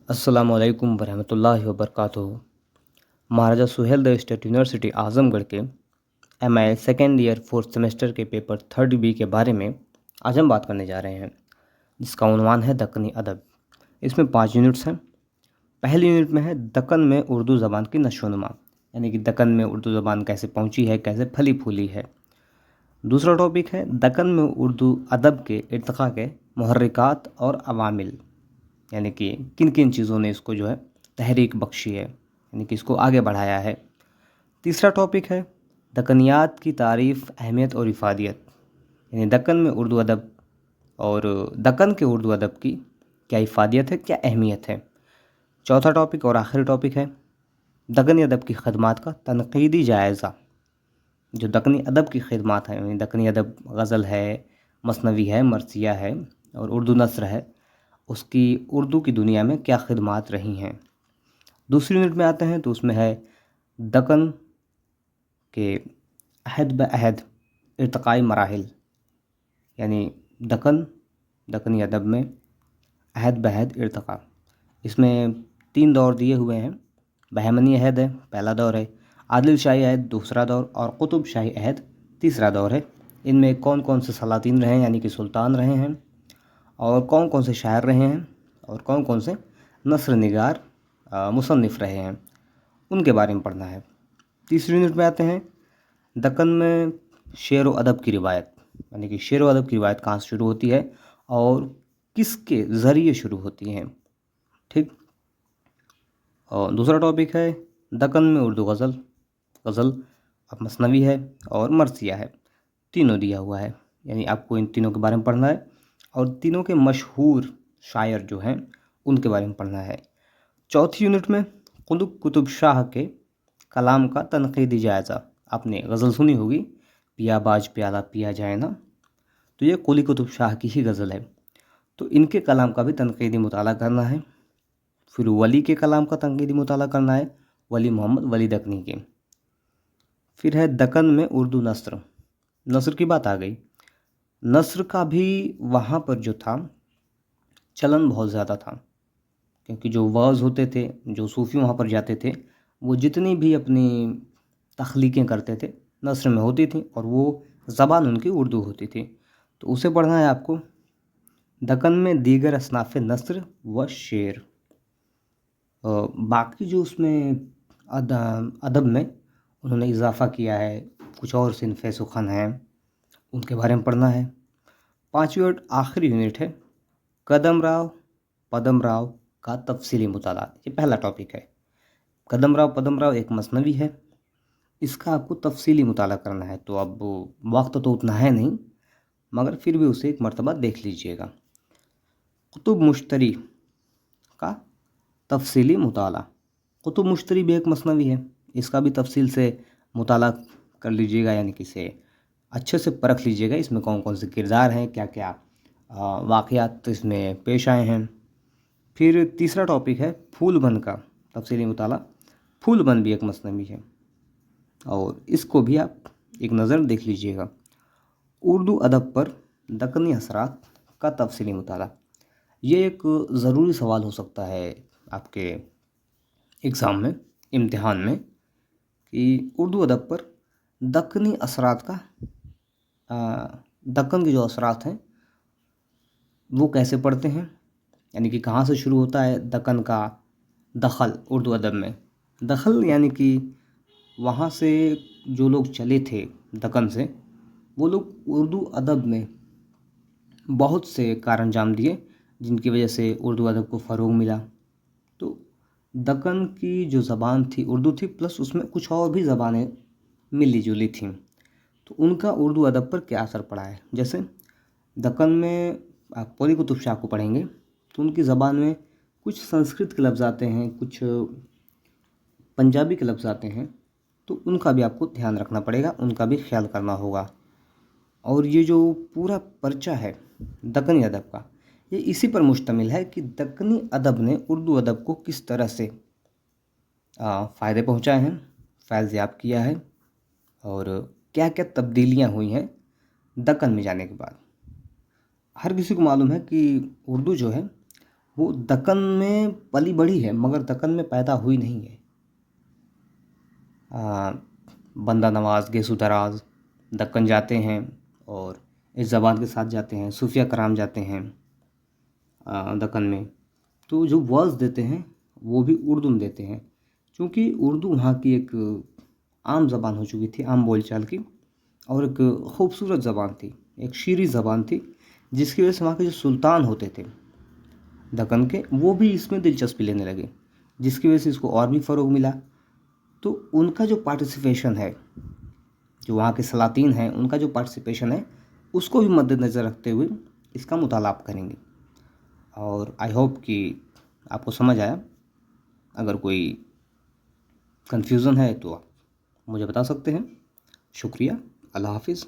अस्सलाम वालेकुम वरहमतुल्लाहि वबरकातुहू। महाराजा सुहेल देव स्टेट यूनिवर्सिटी आज़मगढ़ के MA second year fourth semester के पेपर 3rd B के बारे में आज हम बात करने जा रहे हैं, जिसका उन्वान है दक्कनी अदब। इसमें 5 यूनिट्स हैं। पहली यूनिट में है दक्कन में उर्दू ज़बान की नशोनुमा, यानी कि दक्कन में उर्दू ज़बान कैसे पहुंची है, कैसे फली फूली है। दूसरा टॉपिक है दक्कन में उर्दू अदब के इर्तिक़ा के मुहर्रिकात और अवामिल, यानी कि किन किन चीज़ों ने इसको जो है तहरीक बख्शी है, यानी कि इसको आगे बढ़ाया है। तीसरा टॉपिक है दक्कनियात की तारीफ़, अहमियत और इफ़ादियत, यानी दक्कन में उर्दू अदब और दक्कन के उर्दू अदब की क्या इफ़ादियत है, क्या अहमियत है। चौथा टॉपिक और आखिरी टॉपिक है दक्कनी अदब की खदमात का तनक़ीदी जायज़ा। जो दक्कनी अदब की खिदमात हैं, यानी दक्कनी अदब गज़ल है, मसनवी है, मरसिया है और उर्दू नस्र है, उसकी उर्दू की दुनिया में क्या खिदमात रही हैं। दूसरी यूनिट में आते हैं तो उसमें है दक्कन के अहद ब अहद इर्तिक़ाई मराहिल, यानी दक्कनी अदब में अहद ब अहद इर्तिक़ा। इसमें 3 दौर दिए हुए हैं। बहमनी अहद है पहला दौर है, आदिल शाही अहद दूसरा दौर और कुतुब शाही अहद तीसरा दौर है। इनमें कौन कौन से सलातीन रहे हैं, यानी कि सुल्तान रहे हैं, और कौन कौन से शायर रहे हैं, और कौन कौन से नस्र निगार मुसन्निफ़ रहे हैं, उनके बारे में पढ़ना है। तीसरी यूनिट में आते हैं दक्कन में शेर व अदब की रिवायत, यानी कि शेर व अदब की रिवायत कहाँ से शुरू होती है और किसके ज़रिए शुरू होती हैं। ठीक। और दूसरा टॉपिक है दक्कन में उर्दू गज़ल अब मसनवी है और मरसिया है, तीनों दिया हुआ है, यानी आपको इन तीनों के बारे में पढ़ना है और तीनों के मशहूर शायर जो हैं उनके बारे में पढ़ना है। चौथी यूनिट में कुतुब शाह के कलाम का तनक़ीदी जायज़ा। आपने गज़ल सुनी होगी, पिया बाज प्याला पिया जाए ना, तो ये कुतुब शाह की ही गज़ल है, तो इनके कलाम का भी तनक़ीदी मुताला करना है। फिर वली के कलाम का तनक़ीदी मुताला करना है, वली मोहम्मद वली दक्कनी के। फिर है दक्कन में उर्दू नस्र की बात आ गई। नस्र का भी वहाँ पर जो था चलन बहुत ज़्यादा था, क्योंकि जो वाज़ होते थे, जो सूफ़ी वहाँ पर जाते थे, वो जितनी भी अपनी तख्लीक़ें करते थे नस्र में होती थी और वो ज़बान उनकी उर्दू होती थी। तो उसे पढ़ना है आपको, दक्कन में दीगर असनाफ़ नस्र व शेर। बाकी जो उसमें अदब में उन्होंने इजाफ़ा किया है, कुछ और सिनफ़े सुख़न हैं, उनके बारे में पढ़ना है। 5वीं और आखिरी यूनिट है कदम राव का तफसीली मुताला। ये पहला टॉपिक है। कदम राव एक मसनवी है, इसका आपको तफसीली मुताला करना है। तो अब वक्त तो उतना है नहीं, मगर फिर भी उसे एक मर्तबा देख लीजिएगा। कुतुब मुश्तरी का तफसीली मुताला। कुतुब मुश्तरी भी एक मसनवी है, इसका भी तफसील से मुताला कर लीजिएगा, यानी कि इसे अच्छे से परख लीजिएगा, इसमें कौन कौन से किरदार हैं, क्या क्या वाक़यात इसमें पेश आए हैं। फिर तीसरा टॉपिक है फूलबन का तफसीली मुताला। फूलबन भी एक मसनवी है और इसको भी आप एक नज़र देख लीजिएगा। उर्दू अदब पर दक्कनी असरात का तफसीली मुताला। ये एक ज़रूरी सवाल हो सकता है आपके एग्ज़ाम में, इम्तिहान में, कि उर्दू अदब पर दक्कनी असरात का दक्कन के जो असरात हैं वो कैसे पढ़ते हैं, यानी कि कहाँ से शुरू होता है दक्कन का दखल उर्दू अदब में। दखल यानी कि वहाँ से जो लोग चले थे दक्कन से, वो लोग उर्दू अदब में बहुत से कारअंजाम दिए, जिनकी वजह से उर्दू अदब को फ़रोग़ मिला। तो दक्कन की जो ज़बान थी उर्दू थी, प्लस उसमें कुछ और भी ज़बानें मिली जुली थीं, तो उनका उर्दू अदब पर क्या असर पड़ा है। जैसे दक्कन में आप वली कुतुब शाह को पढ़ेंगे तो उनकी ज़बान में कुछ संस्कृत के लफ्ज़ आते हैं, कुछ पंजाबी के लफ्ज़ आते हैं, तो उनका भी आपको ध्यान रखना पड़ेगा, उनका भी ख्याल करना होगा। और ये जो पूरा पर्चा है दक्कनी अदब का, ये इसी पर मुश्तमिल है कि दक्कनी अदब ने उर्दू अदब को किस तरह से फ़ायदे पहुँचाए हैं, फैज़ याब किया है, और क्या क्या तब्दीलियाँ हुई हैं दक्कन में जाने के बाद। हर किसी को मालूम है कि उर्दू जो है وہ دکن میں پلی بڑھی ہے مگر دکن میں پیدا ہوئی نہیں ہے۔ بندہ نواز گیسو دراز دکن جاتے ہیں اور اس زبان کے ساتھ جاتے ہیں، صوفیہ کرام جاتے ہیں دکن میں، تو جو ورڈز دیتے ہیں وہ بھی اردو میں دیتے ہیں، چونکہ اردو وہاں کی ایک عام زبان ہو چکی تھی، عام بول چال کی، اور ایک خوبصورت زبان تھی، ایک شیریں زبان تھی، جس کی وجہ سے وہاں کے جو سلطان ہوتے تھے دکن کے وہ بھی اس میں دلچسپی لینے لگے، جس کی وجہ سے اس کو اور بھی فروغ ملا۔ تو ان کا جو پارٹیسپیشن ہے، جو وہاں کے سلاطین ہیں ان کا جو پارٹیسپیشن ہے اس کو بھی مد نظر رکھتے ہوئے اس کا مطالعہ آپ کریں گے، اور آئی ہوپ کہ آپ کو سمجھ آیا۔ اگر کوئی کنفیوژن ہے تو آپ مجھے بتا سکتے ہیں۔ شکریہ، اللہ حافظ۔